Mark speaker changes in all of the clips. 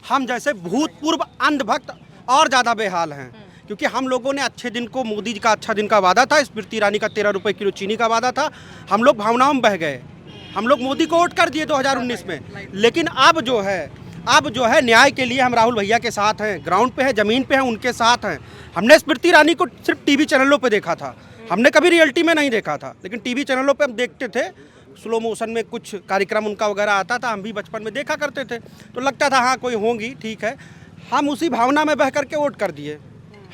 Speaker 1: हम जैसे भूतपूर्व अंधभक्त और ज़्यादा बेहाल हैं, क्योंकि हम लोगों ने अच्छे दिन को, मोदी जी का अच्छा दिन का वादा था, स्मृति ईरानी का 13 रुपये किलो चीनी का वादा था, हम लोग भावनाओं में बह गए, हम लोग मोदी को वोट कर दिए 2019 में। लेकिन अब जो है न्याय के लिए हम राहुल भैया के साथ हैं, ग्राउंड पे है, ज़मीन पे हैं, उनके साथ हैं। हमने स्मृति ईरानी को सिर्फ टीवी चैनलों पे देखा था, हमने कभी रियलिटी में नहीं देखा था, लेकिन टीवी चैनलों पे हम देखते थे, स्लो मोशन में कुछ कार्यक्रम उनका वगैरह आता था, हम भी बचपन में देखा करते थे, तो लगता था हाँ कोई होंगी, ठीक है। हम उसी भावना में बह करके वोट कर दिए,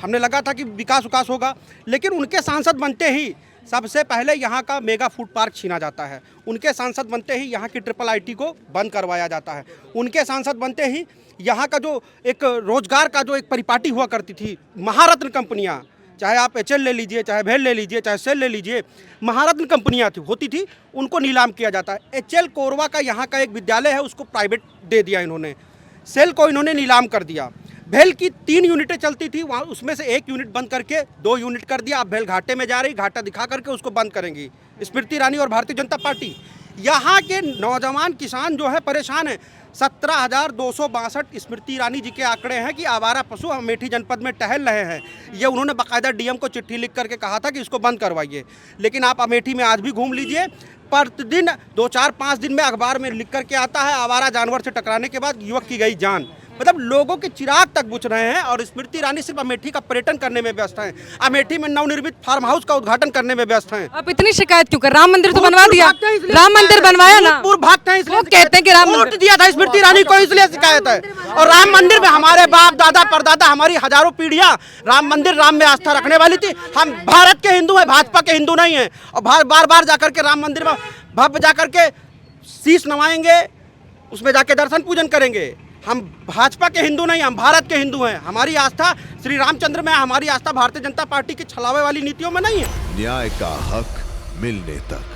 Speaker 1: हमने लगा था कि विकास विकास होगा। लेकिन उनके सांसद बनते ही सबसे पहले यहाँ का मेगा फूड पार्क छीना जाता है, उनके सांसद बनते ही यहाँ की ट्रिपल आईटी को बंद करवाया जाता है, उनके सांसद बनते ही यहाँ का जो एक रोजगार का जो एक परिपाटी हुआ करती थी, महारत्न कंपनियाँ, चाहे आप एचएल ले लीजिए, चाहे भेल ले लीजिए, चाहे सेल ले लीजिए, महारत्न कंपनियाँ होती थी, उनको नीलाम किया जाता है। एचएल कोरबा का यहाँ का एक विद्यालय है, उसको प्राइवेट दे दिया इन्होंने, सेल को इन्होंने नीलाम कर दिया। भेल की 3 यूनिटें चलती थी, वहाँ उसमें से 1 यूनिट बंद करके 2 यूनिट कर दिया। अब भेल घाटे में जा रही, घाटा दिखा करके उसको बंद करेंगी स्मृति ईरानी और भारतीय जनता पार्टी। यहाँ के नौजवान किसान जो है परेशान है। 17,262 स्मृति ईरानी जी के आंकड़े हैं कि आवारा पशु अमेठी जनपद में टहल रहे हैं। ये उन्होंने बाकायदा डीएम को चिट्ठी लिख करके कहा था कि इसको बंद करवाइए, लेकिन आप अमेठी में आज भी घूम लीजिए, प्रतिदिन 2, 4, 5 दिन में अखबार में लिख करके आता है आवारा जानवर से टकराने के बाद युवक की गई जान। मतलब लोगों के चिराग तक बुझ रहे हैं और स्मृति ईरानी सिर्फ अमेठी का पर्यटन करने में व्यस्त हैं, अमेठी में नवनिर्मित फार्म हाउस का उद्घाटन करने में व्यस्त हैं।
Speaker 2: आप इतनी शिकायत क्यों कर? राम मंदिर तो बनवा दिया, राम मंदिर बनवाया ना,
Speaker 1: भागते हैं इसलिए,
Speaker 2: वो कहते हैं कि राम
Speaker 1: वोट दिया था स्मृति ईरानी को इसलिए शिकायत है। और राम मंदिर में हमारे बाप दादा परदादा, हमारी हजारों पीढ़ियां राम मंदिर, राम में आस्था रखने वाली थी। हम भारत के हिंदू हैं, भाजपा के हिंदू नहीं हैं। और बार बार जाकर के राम मंदिर में भव्य जाकर के शीश नवाएंगे, उसमें जाके दर्शन पूजन करेंगे। हम भाजपा के हिंदू नहीं, हम भारत के हिंदू हैं। हमारी आस्था श्री रामचंद्र में, हमारी आस्था भारतीय जनता पार्टी की छलावे वाली नीतियों में नहीं है।
Speaker 3: न्याय का हक मिलने तक।